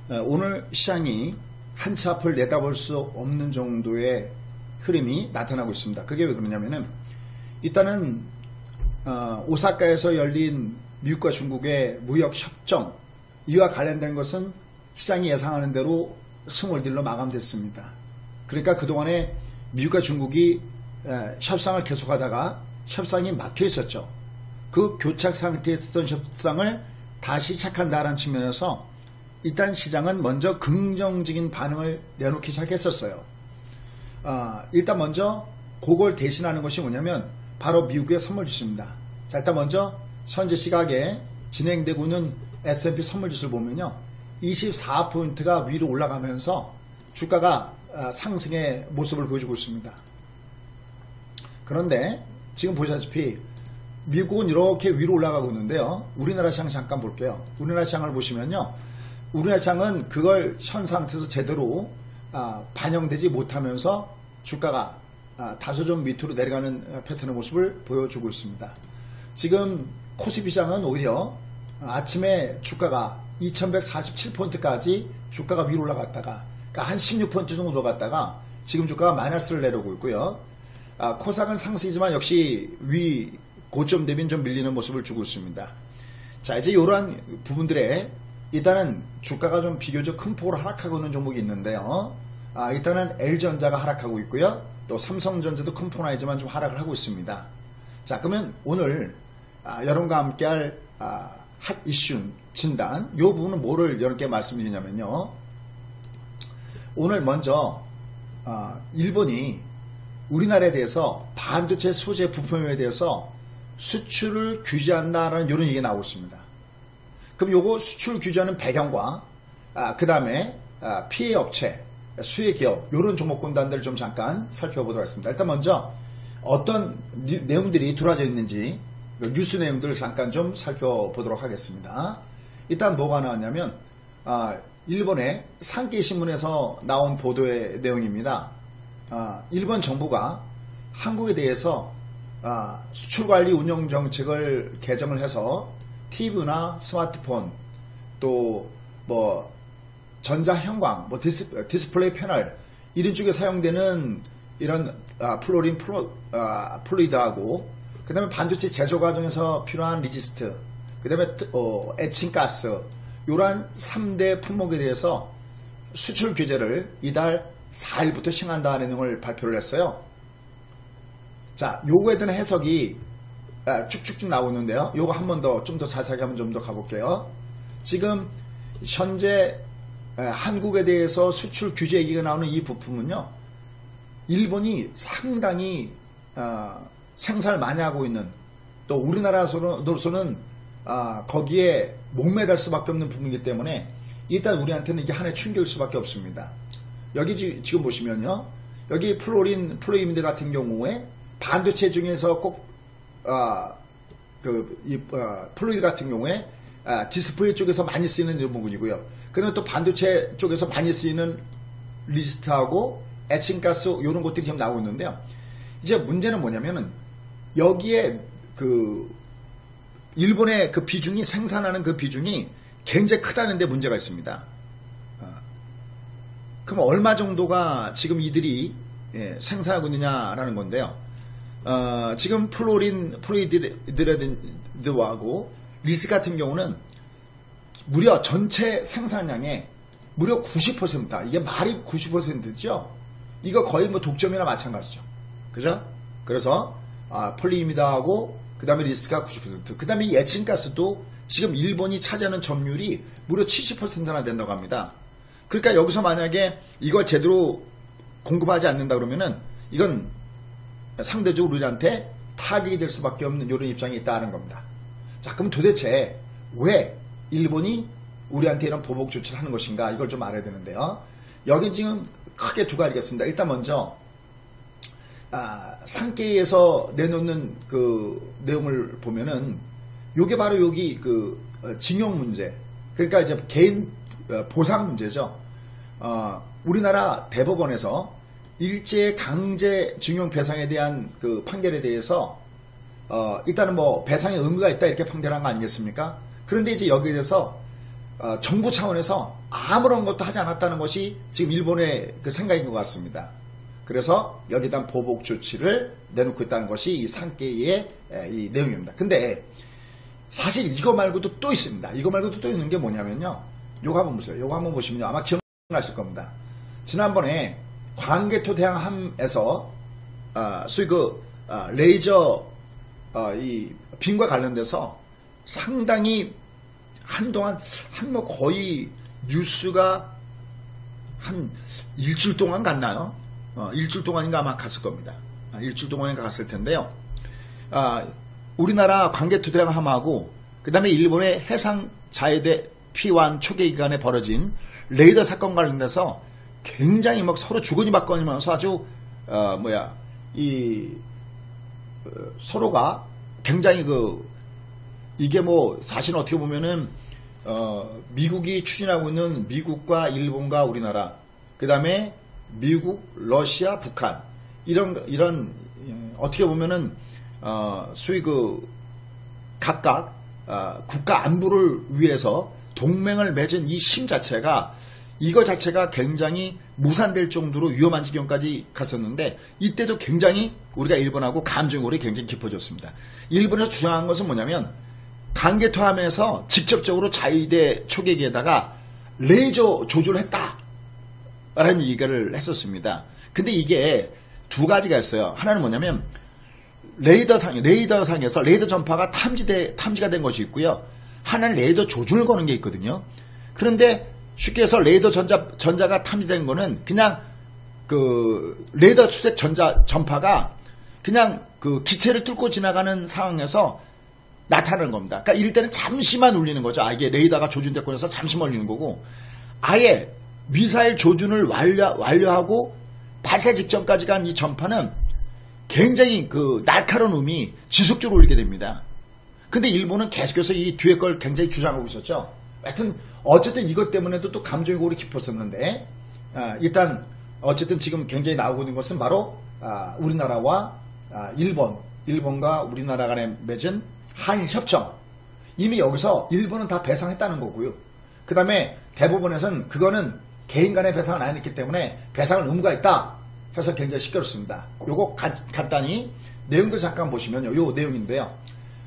오늘 시장이 한 치 앞을 내다볼 수 없는 정도의 흐름이 나타나고 있습니다. 그게 왜 그러냐면은 일단은 오사카에서 열린 미국과 중국의 무역 협정 이와 관련된 것은 시장이 예상하는 대로 스몰딜로 마감됐습니다. 그러니까 그동안에 미국과 중국이 협상을 계속하다가 협상이 막혀 있었죠. 그 교착 상태에 있었던 협상을 다시 시작한다는 측면에서 일단 시장은 먼저 긍정적인 반응을 내놓기 시작했었어요. 일단 먼저 그걸 대신하는 것이 뭐냐면 바로 미국의 선물지수입니다. 자, 일단 먼저 현재 시각에 진행되고 있는 S&P 선물지수를 보면요, 24포인트가 위로 올라가면서 주가가 상승의 모습을 보여주고 있습니다. 그런데 지금 보시다시피 미국은 이렇게 위로 올라가고 있는데요, 우리나라 시장 잠깐 볼게요. 우리나라 시장을 보시면요, 우리나라 시장은 그걸 현 상태에서 제대로 반영되지 못하면서 주가가 다소 좀 밑으로 내려가는 패턴의 모습을 보여주고 있습니다. 지금 코스피 시장은 오히려 아침에 주가가 2147포인트까지 주가가 위로 올라갔다가 그러니까 한 16포인트 정도 올라갔다가 지금 주가가 마이너스를 내려오고 있고요. 코스닥은 상승이지만 역시 위 고점 대비는 좀 밀리는 모습을 주고 있습니다. 자, 이제 이러한 부분들에 일단은 주가가 좀 비교적 큰 폭으로 하락하고 있는 종목이 있는데요. 일단은 L전자가 하락하고 있고요. 또 삼성전자도 큰 폭은 아니지만 좀 하락을 하고 있습니다. 자, 그러면 오늘 여러분과 함께할 핫 이슈 진단, 이 부분은 뭐를 여러분께 말씀드리냐면요, 오늘 먼저 일본이 우리나라에 대해서 반도체 소재 부품에 대해서 수출을 규제한다라는 이런 얘기가 나오고 있습니다. 그럼 요거 수출 규제하는 배경과 그 다음에 피해 업체, 수혜 기업 이런 종목군단들을 좀 잠깐 살펴보도록 하겠습니다. 일단 먼저 어떤 내용들이 들어와져 있는지 뉴스 내용들을 잠깐 좀 살펴보도록 하겠습니다. 일단 뭐가 나왔냐면 일본의 산케이 신문에서 나온 보도의 내용입니다. 일본 정부가 한국에 대해서 수출관리 운영 정책을 개정을 해서 TV나 스마트폰 또 뭐 전자형광, 뭐 디스플레이 패널 이런 쪽에 사용되는 이런 플로린 플루이드하고 그 다음에 반도체 제조 과정에서 필요한 리지스트, 그 다음에 에칭가스 이러한 3대 품목에 대해서 수출 규제를 이달 4일부터 시행한다는 내용을 발표를 했어요. 자, 요거에 대한 해석이 쭉쭉쭉 나오는데요. 요거 한 번 더 좀 더 자세하게 한번 좀 더 가볼게요. 지금 현재 한국에 대해서 수출 규제 얘기가 나오는 이 부품은요, 일본이 상당히 생산을 많이 하고 있는, 또 우리나라로서는 거기에 목매달 수밖에 없는 부분이기 때문에 일단 우리한테는 이게 하나의 충격일 수밖에 없습니다. 여기 지금 보시면요, 여기 플루이드 같은 경우에 반도체 중에서 꼭 플루이드 같은 경우에 디스플레이 쪽에서 많이 쓰이는 이런 부분이고요. 그다음에 또 반도체 쪽에서 많이 쓰이는 리스트하고 에칭가스 이런 것들이 지금 나오고 있는데요. 이제 문제는 뭐냐면은 여기에 일본의 그 비중이, 생산하는 그 비중이 굉장히 크다는 데 문제가 있습니다. 그럼 얼마 정도가 지금 이들이 생산하고 있느냐라는 건데요. 지금 플루이드하고 리스 같은 경우는 무려 전체 생산량의 무려 90%다. 이게 말이 90%죠? 이거 거의 뭐 독점이나 마찬가지죠. 그죠? 그래서 폴리미드하고 그 다음에 리스가 90%, 그 다음에 에칭가스도 지금 일본이 차지하는 점유율이 무려 70%나 된다고 합니다. 그러니까 여기서 만약에 이걸 제대로 공급하지 않는다 그러면은 이건 상대적으로 우리한테 타격이 될 수밖에 없는 이런 입장이 있다는 겁니다. 자, 그럼 도대체 왜 일본이 우리한테 이런 보복 조치를 하는 것인가, 이걸 좀 알아야 되는데요. 여기 지금 크게 두 가지가 있습니다. 일단 먼저 산케이에서 내놓는 그 내용을 보면은 요게 바로 여기 징용 문제, 그러니까 이제 개인 보상 문제죠. 우리나라 대법원에서 일제 강제 징용 배상에 대한 그 판결에 대해서 일단은 뭐 배상의 의무가 있다 이렇게 판결한 거 아니겠습니까? 그런데 이제 여기에 대해서 정부 차원에서 아무런 것도 하지 않았다는 것이 지금 일본의 그 생각인 것 같습니다. 그래서 여기다 보복 조치를 내놓고 있다는 것이 이 산케이의 이 내용입니다. 근데 사실 이거 말고도 또 있습니다. 이거 말고도 또 있는 게 뭐냐면요. 요거 한번 보세요. 요거 한번 보시면요. 아마 기억나실 겁니다. 지난번에 광개토 대항함에서 소위 레이저 이 빔과 관련돼서 상당히 한동안 거의 뉴스가 한 일주일 동안 갔나요? 일주일 동안인가 아마 갔을 겁니다. 일주일 동안인가 갔을 텐데요. 우리나라 광개토 대항함하고 그 다음에 일본의 해상 자위대 P1 초계 기간에 벌어진 레이더 사건 관련돼서 굉장히 막 서로 주거니 받거니면서 아주 서로가 굉장히 이게 뭐 사실 어떻게 보면은 미국이 추진하고 있는 미국과 일본과 우리나라, 그 다음에 미국, 러시아, 북한 이런 어떻게 보면은 소위 각각 국가 안보를 위해서 동맹을 맺은 이 심 자체가 이거 자체가 굉장히 무산될 정도로 위험한 지경까지 갔었는데 이때도 굉장히 우리가 일본하고 감정골이 굉장히 깊어졌습니다. 일본에서 주장한 것은 뭐냐면 광개토함에서 직접적으로 자위대 초계기에다가 레이저 조준을 했다라는 얘기를 했었습니다. 근데 이게 두 가지가 있어요. 하나는 뭐냐면 레이더상에서 레이더 전파가 탐지가 된 것이 있고요. 하나는 레이더 조준을 거는 게 있거든요. 그런데 쉽게 해서 레이더 전자가 탐지된 거는 그냥 레이더 수색 전파가 그냥 기체를 뚫고 지나가는 상황에서 나타나는 겁니다. 그러니까 이럴 때는 잠시만 울리는 거죠. 이게 레이더가 조준됐고 해서 잠시만 울리는 거고, 아예 미사일 조준을 완료하고 발사 직전까지 간 이 전파는 굉장히 날카로운 음이 지속적으로 울리게 됩니다. 근데 일본은 계속해서 이 뒤에 걸 굉장히 주장하고 있었죠. 하여튼 어쨌든 이것 때문에도 또 감정이 골이 깊었었는데, 일단 어쨌든 지금 굉장히 나오고 있는 것은 바로 우리나라와 일본과 우리나라 간에 맺은 한일 협정. 이미 여기서 일본은 다 배상했다는 거고요. 그 다음에 대법원에서는 그거는 개인 간의 배상을 안 했기 때문에 배상을 의무화했다 해서 굉장히 시끄럽습니다. 요거 간단히 내용도 잠깐 보시면요. 요 내용인데요.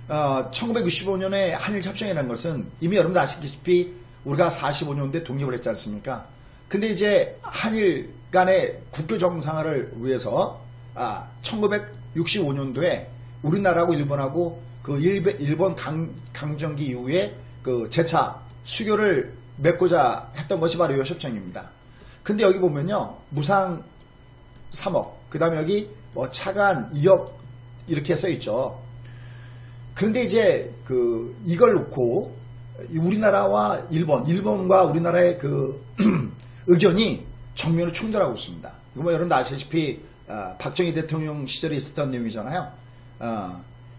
1965년에 한일 협정이라는 것은 이미 여러분들 아시다시피 우리가 45년대 독립을 했지 않습니까? 근데 이제 한일 간의 국교 정상화를 위해서 1965년도에 우리나라하고 일본하고 일본 강점기 이후에 재차 수교를 맺고자 했던 것이 바로 이 협정입니다. 근데 여기 보면요. 무상 3억, 그 다음에 여기 차관 2억 이렇게 써 있죠. 그런데 이제 이걸 놓고 우리나라와 일본과 우리나라의 의견이 정면으로 충돌하고 있습니다. 이거 여러분들 아시다시피 박정희 대통령 시절에 있었던 내용이잖아요.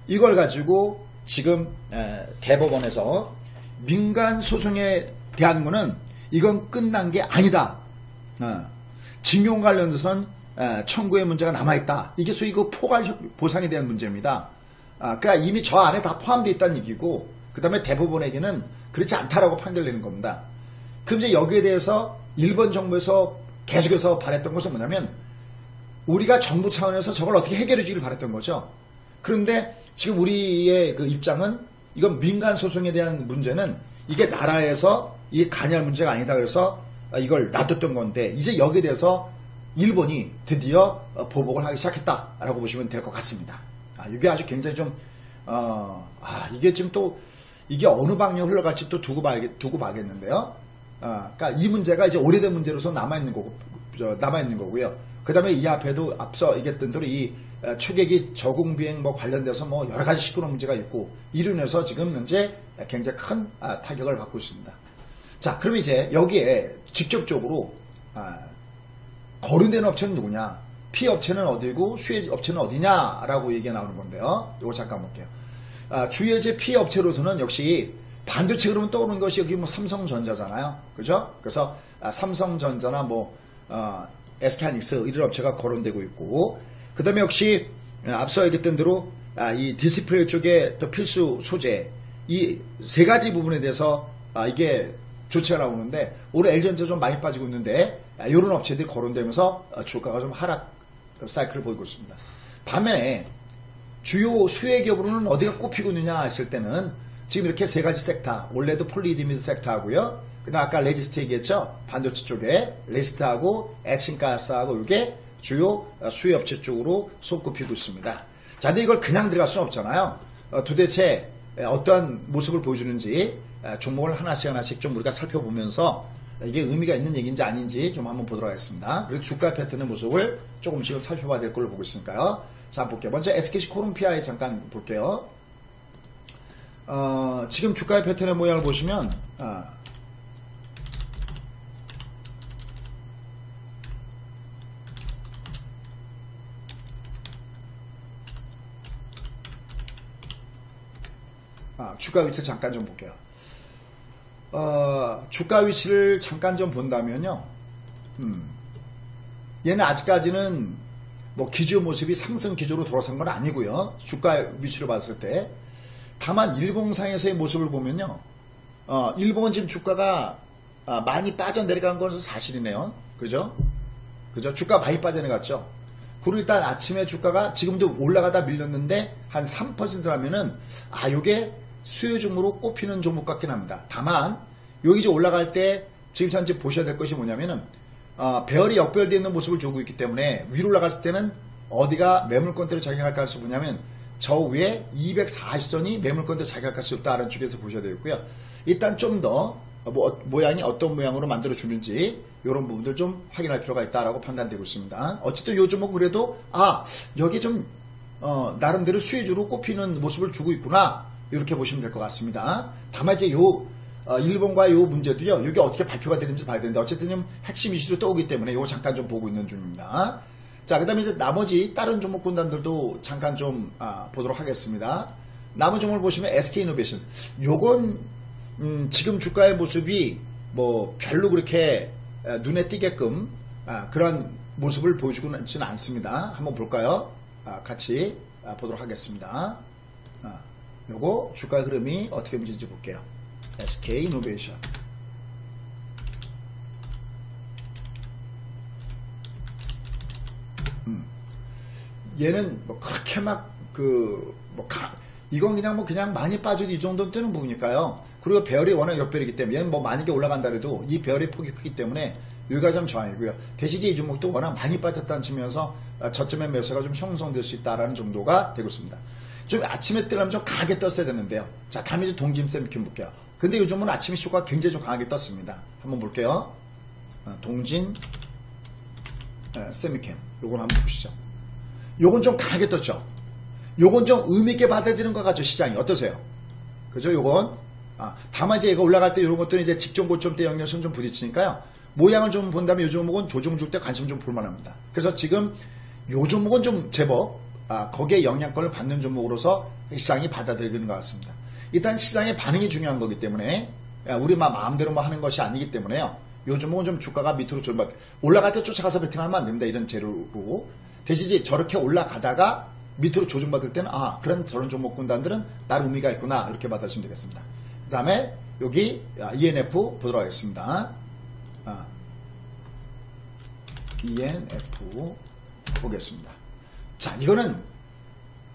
이걸 가지고 지금 대법원에서 민간 소송에 대한 거는 이건 끝난 게 아니다. 징용 관련돼서는 청구의 문제가 남아있다. 이게 소위 포괄 보상에 대한 문제입니다. 그러니까 이미 저 안에 다 포함되어 있다는 얘기고, 그 다음에 대법원에게는 그렇지 않다라고 판결내는 겁니다. 그럼 이제 여기에 대해서 일본 정부에서 계속해서 바랬던 것은 뭐냐면 우리가 정부 차원에서 저걸 어떻게 해결해 주기를 바랬던 거죠. 그런데 지금 우리의 입장은 이건 민간 소송에 대한 문제는 이게 나라에서 이게 관여할 문제가 아니다. 그래서 이걸 놔뒀던 건데 이제 여기에 대해서 일본이 드디어 보복을 하기 시작했다라고 보시면 될 것 같습니다. 이게 아주 굉장히 좀 이게 지금 또 이게 어느 방향으로 흘러갈지 또 두고 봐야겠는데요. 그러니까 이 문제가 이제 오래된 문제로서 남아있는 거고요. 그 다음에 이 앞에도 앞서 얘기했던 대로 이 초계기 저공 비행 관련돼서 여러 가지 시끄러운 문제가 있고, 이로 인해서 지금 현재 굉장히 큰 타격을 받고 있습니다. 자, 그럼 이제 여기에 직접적으로 거론되는 업체는 누구냐, 피해 업체는 어디고 수혜 업체는 어디냐라고 얘기가 나오는 건데요. 이거 잠깐 볼게요. 주요제 피해 업체로서는 역시 반도체 그러면 떠오르는 것이 여기 삼성전자잖아요. 그죠? 그래서 삼성전자나 SK하이닉스 이런 업체가 거론되고 있고, 그 다음에 역시 앞서 얘기했던 대로 이 디스플레이 쪽에 또 필수 소재 이 세 가지 부분에 대해서 이게 조치가 나오는데 오늘 LG전자 좀 많이 빠지고 있는데 이런 업체들이 거론되면서 주가가 좀 하락 사이클을 보이고 있습니다. 반면에 주요 수혜 기업으로는 어디가 꼽히고 있느냐 했을 때는 지금 이렇게 세 가지 섹터, 원래도 폴리이드미드 섹터하고요. 그다음 아까 레지스트 얘기했죠. 반도체 쪽에 레지스트하고 에칭가스하고 이게 주요 수혜 업체 쪽으로 손꼽히고 있습니다. 자, 근데 이걸 그냥 들어갈 수는 없잖아요. 도대체 어떠한 모습을 보여주는지 종목을 하나씩 좀 우리가 살펴보면서 이게 의미가 있는 얘기인지 아닌지 좀 한번 보도록 하겠습니다. 그리고 주가 패턴의 모습을 조금씩 살펴봐야 될 걸로 보고 있으니까요. 자, 볼게요. 먼저 SKC 코롬피아에 잠깐 볼게요. 지금 주가의 패턴의 모양을 보시면 주가 위치 잠깐 좀 볼게요. 주가 위치를 잠깐 좀 본다면요. 얘는 아직까지는 뭐 기조 모습이 상승 기조로 돌아선 건 아니고요. 주가 위치로 봤을 때. 다만 일봉상에서의 모습을 보면요. 일봉은 지금 주가가 많이 빠져내려간 것은 사실이네요. 그죠? 그죠? 주가 많이 빠져내갔죠. 그리고 일단 아침에 주가가 지금도 올라가다 밀렸는데 한 3%라면은 요게 수요중으로 꼽히는 종목 같긴 합니다. 다만 여기 이제 올라갈 때 지금 현재 보셔야 될 것이 뭐냐면은 배열이 역배열되어 있는 모습을 주고 있기 때문에 위로 올라갔을 때는 어디가 매물권대로 작용할 가능성이 뭐냐면 저 위에 240선이 매물권대로 작용할 가능성이 없다는 쪽에서 보셔야 되겠고요. 일단 좀 더 모양이 어떤 모양으로 만들어 주는지 이런 부분들 좀 확인할 필요가 있다라고 판단되고 있습니다. 어쨌든 요 종목 그래도 여기 좀 나름대로 수혜주로 꼽히는 모습을 주고 있구나 이렇게 보시면 될 것 같습니다. 다만 이제 일본과 요 문제도요. 이게 어떻게 발표가 되는지 봐야 되는데 어쨌든 좀 핵심 이슈로 떠오기 때문에 이거 잠깐 좀 보고 있는 중입니다. 자, 그 다음에 이제 나머지 다른 종목 군단들도 잠깐 좀 보도록 하겠습니다. 나머지 종목을 보시면 SK이노베이션. 요건 지금 주가의 모습이 뭐 별로 그렇게 눈에 띄게끔 그런 모습을 보여주고 있지는 않습니다. 한번 볼까요? 같이 보도록 하겠습니다. 요거 주가 흐름이 어떻게 움직이는지 볼게요. SK이노베이션. 얘는 뭐 그렇게 이건 그냥 많이 빠져도 이 정도 뜨는 부분이니까요. 그리고 배열이 워낙 역배열이기 때문에 얘는 뭐 만약에 올라간다 해도 이 배열의 폭이 크기 때문에 여기가 좀 저항이고요. 대신에 이 종목도 워낙 많이 빠졌다는 측면에서 저점의 매수가 좀 형성될 수 있다라는 정도가 되고 있습니다. 좀 아침에 뜨려면 좀 강하게 떴어야 되는데요. 자, 다음에 이제 동진 세미캠 볼게요. 근데 요즘은 아침에 쇼가 굉장히 좀 강하게 떴습니다. 한번 볼게요. 동진 세미캠. 요건 한번 보시죠. 요건 좀 강하게 떴죠. 요건 좀 의미있게 받아들이는 것 같죠, 시장이. 어떠세요? 그죠, 요건? 다만 이제 얘가 올라갈 때 이런 것들은 이제 직전 고점대 영역선 좀 부딪히니까요. 모양을 좀 본다면 요 종목은 조정 줄 때 관심 좀 볼만합니다. 그래서 지금 요 종목은 좀 제법, 거기에 영향권을 받는 종목으로서 시장이 받아들이는 것 같습니다. 일단 시장의 반응이 중요한 거기 때문에, 우리 마음대로 하는 것이 아니기 때문에요. 요 종목은 좀 주가가 밑으로 좀 올라갈 때 쫓아가서 베팅하면 안 됩니다. 이런 재료로. 대신에 저렇게 올라가다가 밑으로 조정받을 때는 그럼 저런 종목 군단들은 나름 의미가 있구나 이렇게 받아주시면 되겠습니다. 그 다음에 여기 ENF 보도록 하겠습니다. ENF 보겠습니다. 자,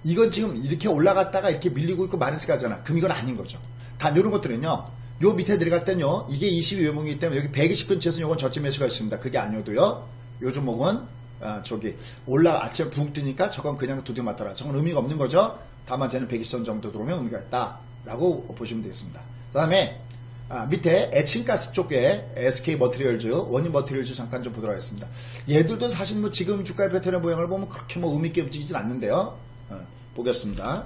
이건 지금 이렇게 올라갔다가 이렇게 밀리고 있고 마이너스가 하잖아. 그럼 이건 아닌 거죠. 다 이런 것들은요. 요 밑에 들어갈 때는요. 이게 22외봉이기 때문에 여기 120 근처에서 요건 저점 매수가 있습니다. 그게 아니어도요. 요 종목은 아침에 붕 뜨니까 저건 그냥 두드려 맞더라. 저건 의미가 없는 거죠. 다만 쟤는 120선 정도 들어오면 의미가 있다라고 보시면 되겠습니다. 그 다음에 밑에 에칭가스 쪽에 SK 머티리얼즈, 원인 머티리얼즈 잠깐 좀 보도록 하겠습니다. 얘들도 사실 뭐 지금 주가의 패턴의 모양을 보면 그렇게 뭐 의미있게 움직이진 않는데요. 보겠습니다.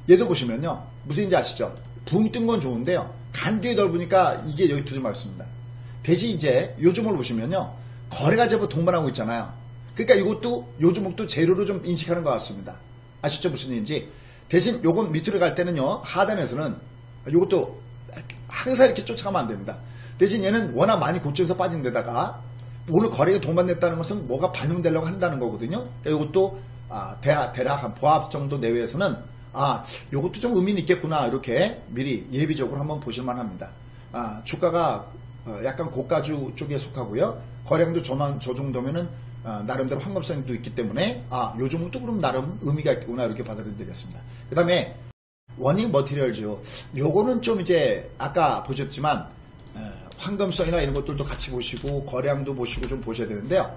얘도 보시면요. 무슨인지 아시죠? 붕 뜬 건 좋은데요. 간격이 넓으니까 이게 여기 두드려 맞습니다. 대신 이제 요 종목을 보시면요. 거래가 제법 동반하고 있잖아요. 그러니까 이것도 요 종목도 재료로 좀 인식하는 것 같습니다. 아시죠? 무슨 일인지. 대신 요건 밑으로 갈 때는요. 하단에서는 요것도 항상 이렇게 쫓아가면 안 됩니다. 대신 얘는 워낙 많이 고점에서 빠진 데다가 오늘 거래가 동반됐다는 것은 뭐가 반영되려고 한다는 거거든요. 그러니까 이것도 대략 한 보합 정도 내외에서는 요것도 좀 의미는 있겠구나. 이렇게 미리 예비적으로 한번 보실만 합니다. 주가가 약간 고가주 쪽에 속하고요. 거래량도 저 정도면은 나름대로 환급성도 있기 때문에 요 종목도 그럼 나름 의미가 있구나 이렇게 받아들이겠습니다. 그 다음에 워닝 머티리얼즈 요거는 좀 이제 아까 보셨지만 황금성이나 이런 것들도 같이 보시고 거래량도 보시고 좀 보셔야 되는데요.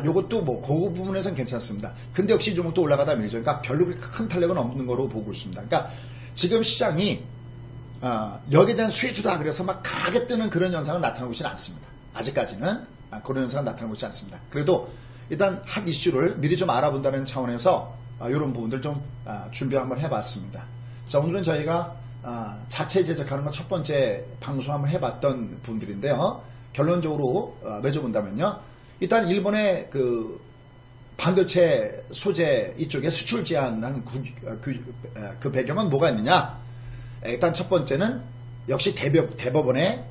요것도 뭐 그 부분에서는 괜찮습니다. 근데 역시 종목도 올라가다 밀리죠. 그러니까 별로 그렇게 큰 탄력은 없는 거로 보고 있습니다. 그러니까 지금 시장이 여기에 대한 수혜주다 그래서 막 강하게 뜨는 그런 현상은 나타나고 있지는 않습니다. 아직까지는 그런 현상은 나타나고 있지 않습니다. 그래도 일단 핫 이슈를 미리 좀 알아본다는 차원에서 이런 부분들 좀 준비를 한번 해봤습니다. 자, 오늘은 저희가 자체 제작하는 건 첫 번째 방송 한번 해봤던 분들인데요. 결론적으로 맺어본다면요. 일단 일본의 그 반도체 소재 이쪽에 수출 제한하는 그 배경은 뭐가 있느냐? 일단 첫 번째는 역시 대법원의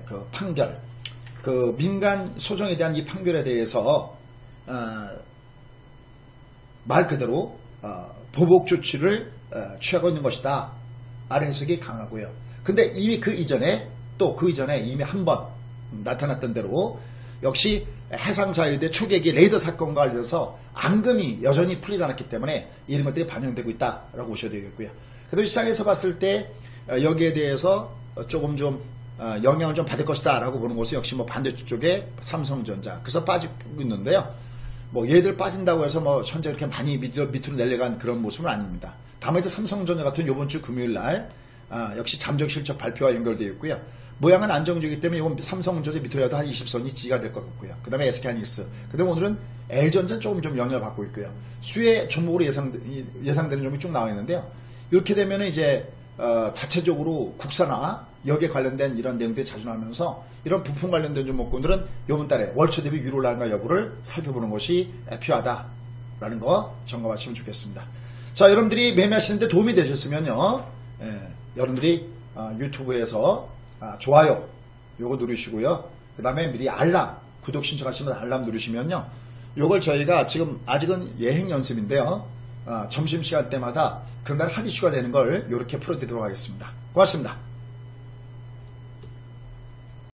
그 판결, 그 민간 소송에 대한 이 판결에 대해서 말 그대로 보복 조치를 취하고 있는 것이다. 라는 해석이 강하고요. 근데 이미 그 이전에 이미 한 번 나타났던 대로 역시 해상자유대 초계기 레이더 사건과 관련해서 앙금이 여전히 풀리지 않았기 때문에 이런 것들이 반영되고 있다라고 보셔야 되겠고요. 그래도 시장에서 봤을 때 여기에 대해서 조금 좀 영향을 좀 받을 것이다 라고 보는 것은 역시 뭐 반대쪽 쪽에 삼성전자 그래서 빠지고 있는데요. 뭐 얘들 빠진다고 해서 뭐 현재 이렇게 많이 밑으로 내려간 그런 모습은 아닙니다. 다만 이제 삼성전자 같은 이번 주 금요일 날 역시 잠적 실적 발표와 연결되어 있고요. 모양은 안정적이기 때문에 이번 삼성전자 밑으로라도 한 20선이 지지가 될 것 같고요. 그 다음에 SK하이닉스, 그 다음에 오늘은 L전자는 조금 좀 영향을 받고 있고요. 수혜 종목으로 예상되는 종목이 쭉 나와 있는데요. 이렇게 되면 이제 자체적으로 국산화 여기에 관련된 이런 내용들이 자주 나오면서 이런 부품 관련된 종목군들은 이번 달에 월초 대비 위로 올라간가 여부를 살펴보는 것이 필요하다라는 거 점검하시면 좋겠습니다. 자, 여러분들이 매매하시는데 도움이 되셨으면요. 여러분들이 유튜브에서 좋아요 요거 누르시고요. 그 다음에 미리 알람 구독 신청하시면 알람 누르시면요. 요걸 저희가 지금 아직은 예행 연습인데요. 점심시간 때마다 그날 핫 이슈가 되는 걸 이렇게 풀어드리도록 하겠습니다. 고맙습니다.